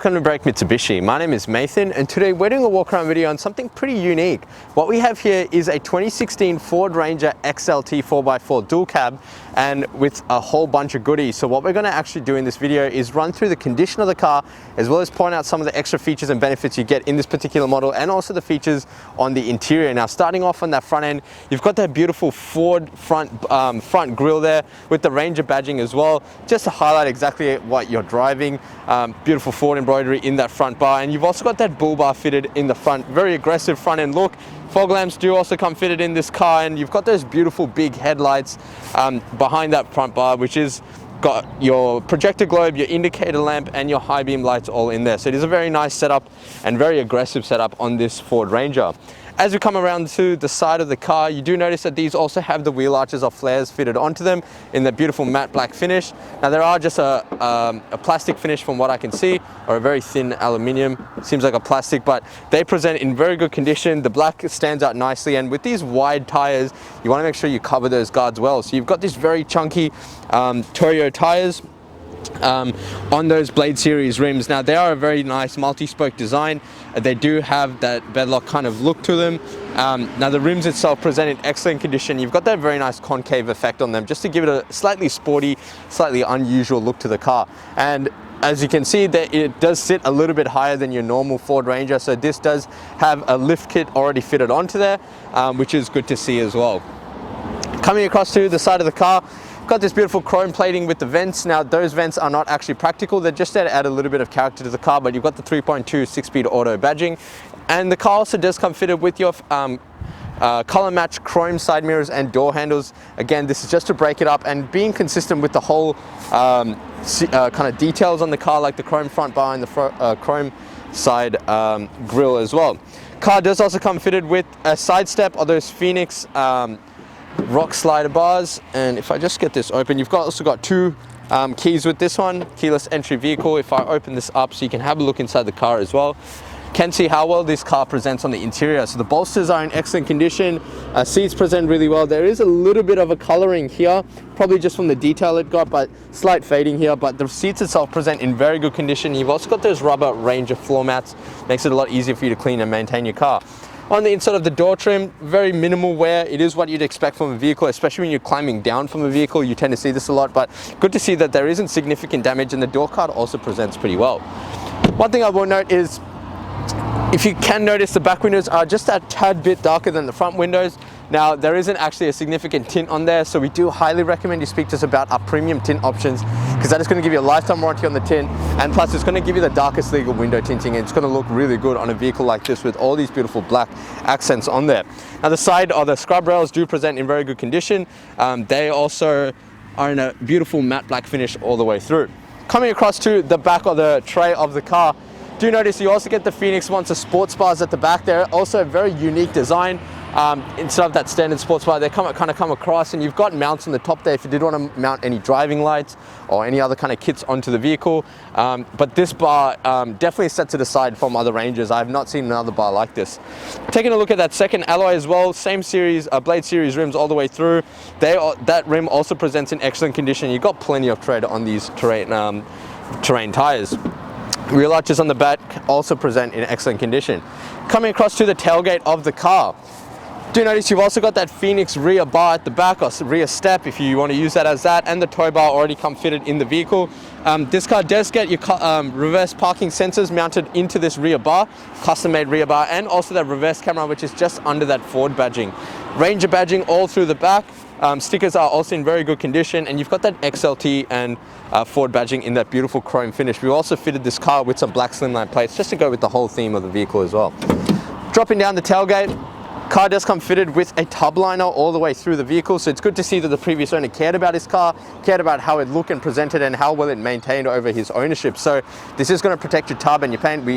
welcome to Break Mitsubishi. My name is Nathan and today we're doing a walk around video on something pretty unique. What we have here is a 2016 Ford Range XLT 4x4 dual cab and with a whole bunch of goodies. So what we're going to actually do in this video is run through the condition of the car as well as point out some of the extra features and benefits you get in this particular model and also the features on the interior. Now starting off on that front end, you've got that beautiful Ford front grille there with the Ranger badging as well, just to highlight exactly what you're driving. Beautiful Ford embroidery in that front bar, and you've also got that Bullbar fitted in the front. Very aggressive front end look. Fog lamps do also come fitted in this car, and you've got those beautiful big headlights behind that front bar, which is got your projector globe, your indicator lamp, and your high beam lights all in there. So it is a very nice setup and very aggressive setup on this Ford Ranger. As we come around to the side of the car, you do notice that these also have the wheel arches or flares fitted onto them in that beautiful matte black finish. Now there are just a plastic finish from what I can see, or a very thin aluminium. Seems like a plastic, but they present in very good condition. The black stands out nicely, and with these wide tires, you want to make sure you cover those guards well. So you've got these very chunky Toyo tires on those Blade Series rims. Now they are a very nice multi-spoke design. They do have that bedlock kind of look to them. Now the rims itself present in excellent condition. You've got that very nice concave effect on them just to give it a slightly sporty, slightly unusual look to the car. And as you can see, that it does sit a little bit higher than your normal Ford Ranger, so this does have a lift kit already fitted onto there, which is good to see as well. Coming across to the side of the car, got this beautiful chrome plating with the vents. Now those vents are not actually practical, they're just there to add a little bit of character to the car, but you've got the 3.2 6-speed auto badging, and the car also does come fitted with your color match chrome side mirrors and door handles. Again, this is just to break it up and being consistent with the whole kind of details on the car, like the chrome front bar and the chrome side grille as well. Car does also come fitted with a side step or those Phoenix rock slider bars, and if I just get this open, you've also got two keys with this one, keyless entry vehicle. If I open this up so you can have a look inside the car as well, can see how well this car presents on the interior. So the bolsters are in excellent condition, seats present really well. There is a little bit of a coloring here, probably just from the detail it got, but slight fading here, but the seats itself present in very good condition. You've also got those rubber Ranger floor mats, makes it a lot easier for you to clean and maintain your car. On the inside of the door trim, very minimal wear. It is what you'd expect from a vehicle, especially when you're climbing down from a vehicle. You tend to see this a lot, but good to see that there isn't significant damage, and the door card also presents pretty well. One thing I will note is, if you can notice, the back windows are just a tad bit darker than the front windows. Now, there isn't actually a significant tint on there, so we do highly recommend you speak to us about our premium tint options, because that is going to give you a lifetime warranty on the tint, and plus it's going to give you the darkest legal window tinting, and it's going to look really good on a vehicle like this with all these beautiful black accents on there. Now the side or the scrub rails do present in very good condition. They also are in a beautiful matte black finish all the way through. Coming across to the back of the tray of the car, do notice you also get the Phoenix Monster sports bars at the back. They're also a very unique design. Instead of that standard sports bar, they kind of come across, and you've got mounts on the top there if you did want to mount any driving lights or any other kind of kits onto the vehicle. But this bar definitely sets it aside from other Rangers. I have not seen another bar like this. Taking a look at that second alloy as well, same series, Blade Series rims all the way through. That rim also presents in excellent condition. You've got plenty of tread on these terrain tires. Wheel arches on the back also present in excellent condition. Coming across to the tailgate of the car, do notice you've also got that Phoenix rear bar at the back, or rear step if you want to use that as that, and the tow bar already come fitted in the vehicle. This car does get your reverse parking sensors mounted into this rear bar, custom made rear bar, and also that reverse camera which is just under that Ford badging. Ranger badging all through the back. Stickers are also in very good condition, and you've got that XLT and Ford badging in that beautiful chrome finish. We also fitted this car with some black slimline plates just to go with the whole theme of the vehicle as well. Dropping down the tailgate, car does come fitted with a tub liner all the way through the vehicle, so it's good to see that the previous owner cared about his car, cared about how it looked and presented and how well it maintained over his ownership. So this is going to protect your tub and your paint.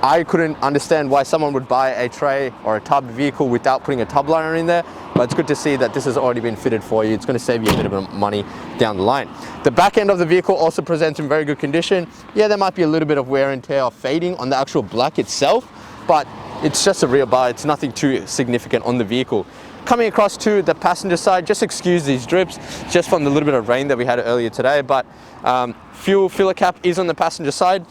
I couldn't understand why someone would buy a tray or a tub vehicle without putting a tub liner in there, but it's good to see that this has already been fitted for you. It's going to save you a bit of money down the line. The back end of the vehicle also presents in very good condition. Yeah, there might be a little bit of wear and tear or fading on the actual black itself, but it's just a rear bar. It's nothing too significant on the vehicle. Coming across to the passenger side, just excuse these drips just from the little bit of rain that we had earlier today, but fuel filler cap is on the passenger side.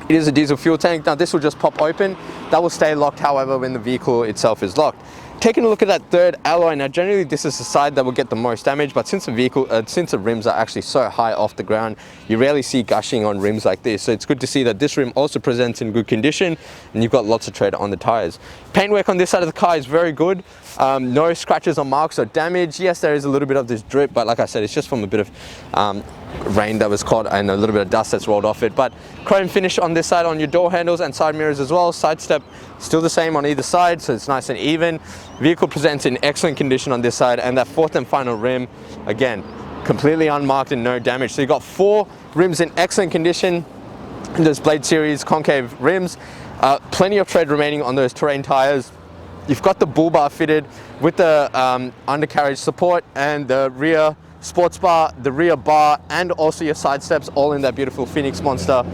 It is a diesel fuel tank. Now this will just pop open. That will stay locked, however, when the vehicle itself is locked. Taking a look at that third alloy, now generally this is the side that will get the most damage, but since the rims are actually so high off the ground, you rarely see gushing on rims like this. So it's good to see that this rim also presents in good condition, and you've got lots of tread on the tires. Paintwork on this side of the car is very good. No scratches or marks or damage. Yes, there is a little bit of this drip, but like I said, it's just from a bit of rain that was caught and a little bit of dust that's rolled off it. But chrome finish on this side on your door handles and side mirrors as well. Side step still the same on either side, so it's nice and even. Vehicle presents in excellent condition on this side, and that fourth and final rim, again, completely unmarked and no damage. So you've got 4 rims in excellent condition. Those Blade Series concave rims, plenty of tread remaining on those terrain tires. You've got the Bullbar fitted with the undercarriage support and the rear sports bar, the rear bar, and also your side steps, all in that beautiful Phoenix Monster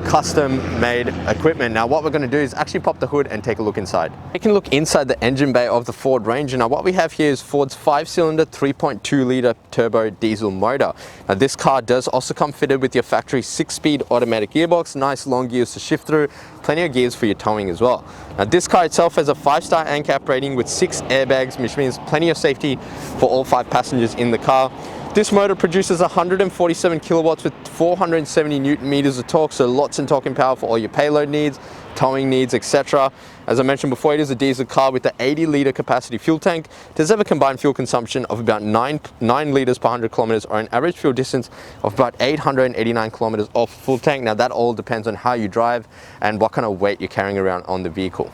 custom made equipment. Now what we're going to do is actually pop the hood and take a look inside. Taking a look inside the engine bay of the Ford Ranger. Now what we have here is Ford's 5-cylinder 3.2 litre turbo diesel motor. Now this car does also come fitted with your factory 6-speed automatic gearbox, nice long gears to shift through, plenty of gears for your towing as well. Now this car itself has a 5-star ANCAP rating with 6 airbags, which means plenty of safety for all 5 passengers in the car. This motor produces 147 kilowatts with 470 newton meters of torque, so lots and torque and power for all your payload needs, towing needs, etc. As I mentioned before, it is a diesel car with the 80-litre capacity fuel tank. It does have a combined fuel consumption of about 9 litres per 100 kilometers, or an average fuel distance of about 889 kilometers off full tank. Now that all depends on how you drive and what kind of weight you're carrying around on the vehicle.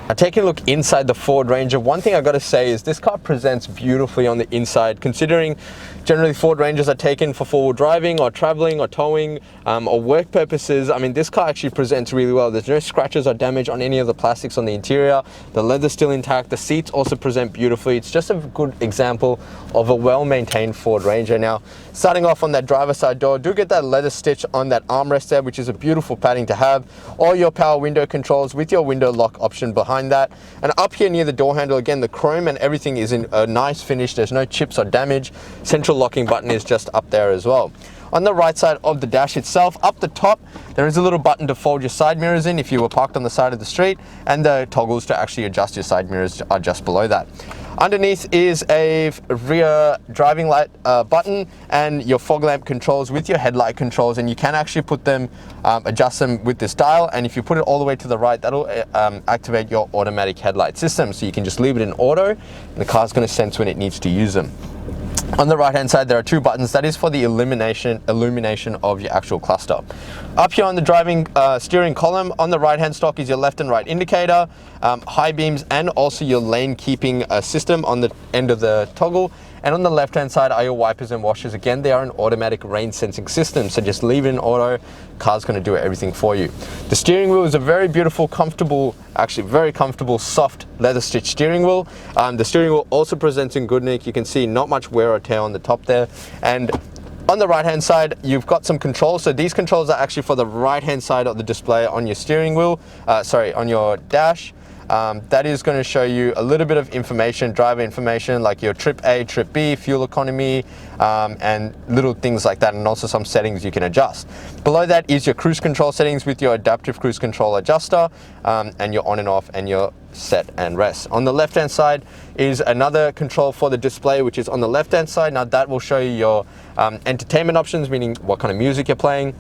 Now taking a look inside the Ford Ranger, one thing I got to say is this car presents beautifully on the inside, considering generally Ford Rangers are taken for four-wheel driving or traveling or towing or work purposes. I mean, this car actually presents really well. There's no scratches or damage on any of the plastics on the interior. The leather's still intact. The seats also present beautifully. It's just a good example of a well-maintained Ford Ranger. Now, starting off on that driver's side door, do get that leather stitch on that armrest there, which is a beautiful padding to have. All your power window controls with your window lock option behind that. And up here near the door handle, again, the chrome and everything is in a nice finish. There's no chips or damage. Central locking button is just up there as well. On the right side of the dash itself, up the top, there is a little button to fold your side mirrors in if you were parked on the side of the street, and the toggles to actually adjust your side mirrors are just below that. Underneath is a rear driving light button and your fog lamp controls with your headlight controls, and you can actually put them, adjust them with this dial, and if you put it all the way to the right, that'll activate your automatic headlight system. So you can just leave it in auto, and the car's going to sense when it needs to use them. On the right hand side, there are two buttons. That is for the illumination of your actual cluster. Up here on the driving steering column, on the right hand stalk is your left and right indicator, high beams, and also your lane keeping system on the end of the toggle. And on the left hand side are your wipers and washers. Again, they are an automatic rain sensing system, so just leave it in auto, car's going to do everything for you. The steering wheel is a very beautiful, comfortable, actually very comfortable, soft leather stitched steering wheel. The steering wheel also presents in good nick. You can see not much wear or tear on the top there. And on the right hand side, you've got some controls. So these controls are actually for the right hand side of the display on your steering wheel, on your dash. That is going to show you a little bit of information, driver information, like your trip A, trip B, fuel economy, and little things like that, and also some settings you can adjust. Below that is your cruise control settings with your adaptive cruise control adjuster, and your on and off and your set and rest. On the left hand side is another control for the display, which is on the left hand side. Now that will show you your entertainment options, meaning what kind of music you're playing,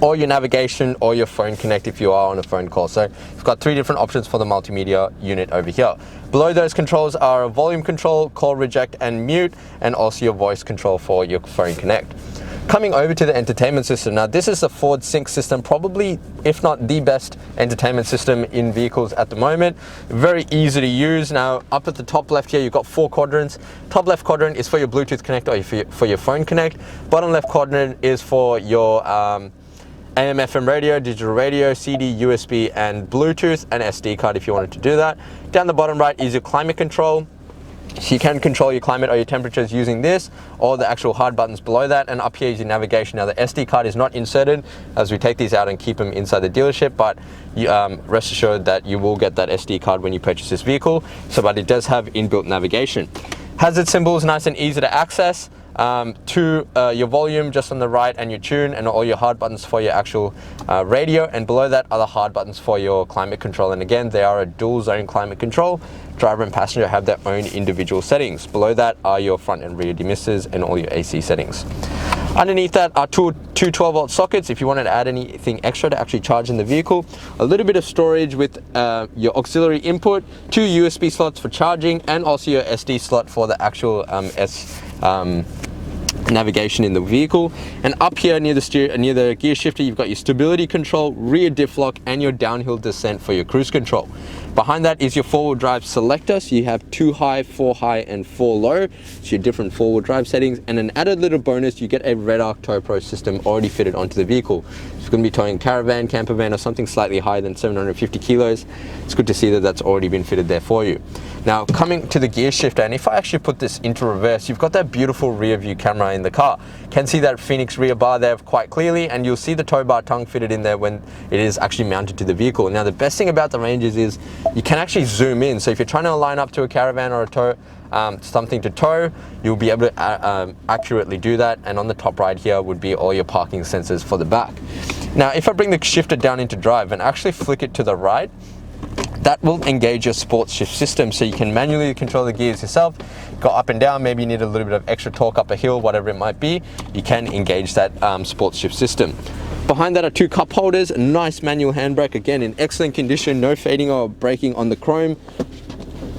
or your navigation, or your phone connect if you are on a phone call. So you've got three different options for the multimedia unit over here. Below those controls are a volume control, call reject and mute, and also your voice control for your phone connect. Coming over to the entertainment system. Now this is the Ford Sync system, probably, if not the best entertainment system in vehicles at the moment. Very easy to use. Now up at the top left here, you've got 4 quadrants. Top left quadrant is for your Bluetooth connect or for your phone connect. Bottom left quadrant is for your AM, FM radio, digital radio, CD, USB, and Bluetooth, and SD card if you wanted to do that. Down the bottom right is your climate control. So you can control your climate or your temperatures using this, or the actual hard buttons below that. And up here is your navigation. Now the SD card is not inserted, as we take these out and keep them inside the dealership, but you, rest assured that you will get that SD card when you purchase this vehicle. But it does have inbuilt navigation. Hazard symbols, nice and easy to access. to your volume just on the right and your tune, and all your hard buttons for your actual radio, and below that are the hard buttons for your climate control. And again, they are a dual zone climate control. Driver and passenger have their own individual settings. Below that are your front and rear demisters and all your AC settings. Underneath that are two 12-volt sockets if you wanted to add anything extra to actually charge in the vehicle. A little bit of storage with your auxiliary input, 2 USB slots for charging, and also your SD slot for the actual navigation in the vehicle. And up here near the gear shifter, you've got your stability control, rear diff lock, and your downhill descent for your cruise control. Behind that is your 4-wheel drive selector, so you have 2 high, 4 high, and 4 low. So your different 4-wheel drive settings. And an added little bonus, you get a Redarc Tow Pro System already fitted onto the vehicle. So if you're going to be towing caravan, camper van, or something slightly higher than 750 kilos, it's good to see that that's already been fitted there for you. Now coming to the gear shifter, and if I actually put this into reverse, you've got that beautiful rear view camera in the car. Can see that Phoenix rear bar there quite clearly, and you'll see the Towbar tongue fitted in there when it is actually mounted to the vehicle. Now the best thing about the Rangers is you can actually zoom in. So if you're trying to line up to a caravan or a tow, something to tow, you'll be able to accurately do that. And on the top right here would be all your parking sensors for the back. Now if I bring the shifter down into drive and actually flick it to the right, that will engage your sports shift system, so you can manually control the gears yourself, go up and down. Maybe you need a little bit of extra torque up a hill, whatever it might be, you can engage that sports shift system. Behind that are 2 cup holders, a nice manual handbrake, again in excellent condition, no fading or breaking on the chrome.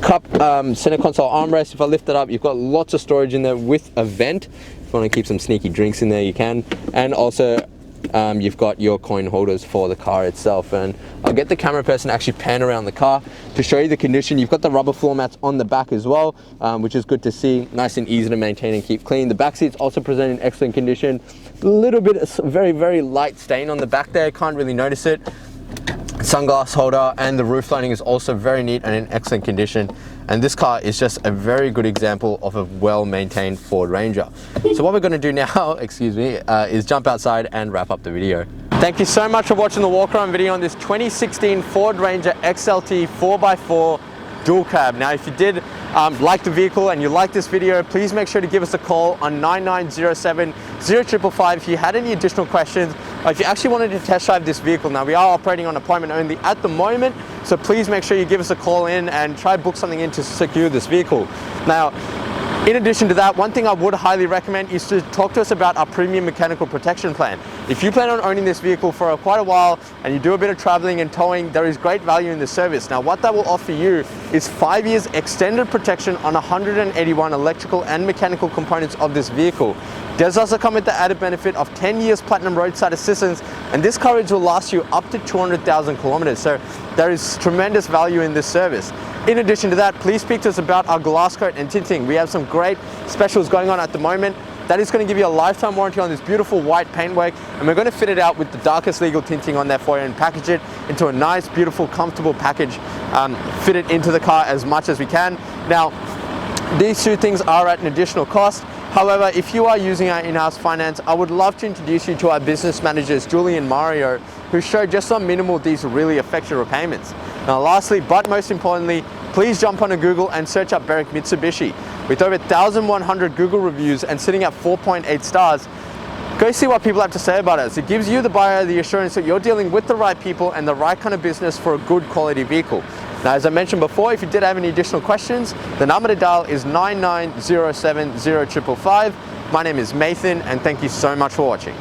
Cup center console armrest, if I lift it up, you've got lots of storage in there with a vent. If you want to keep some sneaky drinks in there, you can. And also you've got your coin holders for the car itself. And I'll get the camera person to actually pan around the car to show you the condition. You've got the rubber floor mats on the back as well, which is good to see. Nice and easy to maintain and keep clean. The back seat's also present in excellent condition. A little bit of very, very light stain on the back there, can't really notice it. Sunglass holder, and the roof lining is also very neat and in excellent condition. And this car is just a very good example of a well-maintained Ford Ranger. So what we're going to do now, excuse me, is jump outside and wrap up the video. Thank you so much for watching the walk around video on this 2016 Ford Ranger XLT 4x4 dual cab. Now if you did like the vehicle and you like this video, please make sure to give us a call on 9907 0555 if you had any additional questions, or if you actually wanted to test drive this vehicle. Now we are operating on appointment only at the moment, so please make sure you give us a call in and try book something in to secure this vehicle. Now in addition to that, one thing I would highly recommend is to talk to us about our premium mechanical protection plan. If you plan on owning this vehicle for quite a while and you do a bit of traveling and towing, there is great value in this service. Now what that will offer you is 5 years extended protection on 181 electrical and mechanical components of this vehicle. Does also come with the added benefit of 10 years platinum roadside assistance, and this coverage will last you up to 200,000 kilometers. So there is tremendous value in this service. In addition to that, please speak to us about our glass coat and tinting. We have some great specials going on at the moment. That is going to give you a lifetime warranty on this beautiful white paintwork, and we're going to fit it out with the darkest legal tinting on there for you and package it into a nice, beautiful, comfortable package, fit it into the car as much as we can. Now, these 2 things are at an additional cost. However, if you are using our in-house finance, I would love to introduce you to our business managers, Julie and Mario, who show just how minimal these really affect your repayments. Now lastly, but most importantly, please jump onto Google and search up Berwick Mitsubishi. With over 1,100 Google reviews and sitting at 4.8 stars, go see what people have to say about us. It gives you, the buyer, the assurance that you're dealing with the right people and the right kind of business for a good quality vehicle. Now, as I mentioned before, if you did have any additional questions, the number to dial is 9907 0555. My name is Nathan, and thank you so much for watching.